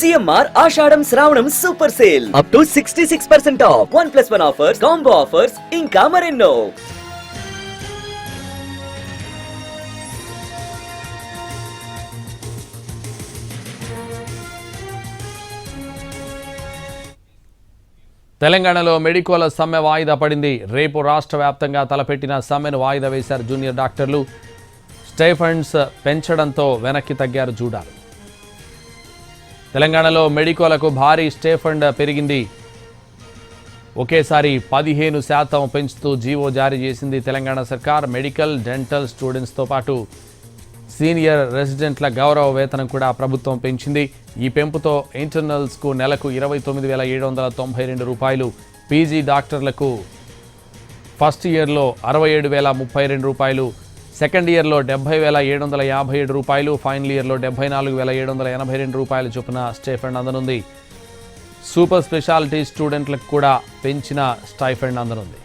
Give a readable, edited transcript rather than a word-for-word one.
CMR ఆషాఢం శ్రావణం super sale up to 66% of 1+1 offers, combo offers ఇంకా మరెన్నో. తెలంగాణలో మెడికోల సమ్మె వాయిదా పడింది. రేపు రాష్ట్ర వ్యాప్తంగా తలపెట్టిన సమ్మెను వాయిదా వేశారు జూనియర్ డాక్టర్లు. స్టైఫండ్స్ పెంచడంతో వెనక్కి తగ్గారు జూడాలు. తెలంగాణలో మెడికోలకు భారీ స్టైఫండ్ పెరిగింది. ఒకేసారి 15% పెంచుతూ జీవో జారీ చేసింది తెలంగాణ సర్కార్. మెడికల్, డెంటల్ స్టూడెంట్స్తో పాటు సీనియర్ రెసిడెంట్ల గౌరవ వేతనం కూడా ప్రభుత్వం పెంచింది. ఈ పెంపుతో ఇంటర్నల్స్కు నెలకు 29,792 రూపాయలు, పీజీ డాక్టర్లకు ఫస్ట్ ఇయర్లో 67,032 రూపాయలు, సెకండ్ ఇయర్లో 70,757 రూపాయలు, ఫైనల్ ఇయర్లో 74,782 రూపాయలు చొప్పున స్టైఫండ్ అందనుంది. సూపర్ స్పెషాలిటీ స్టూడెంట్లకు కూడా పెంచిన స్టైఫండ్ అందనుంది.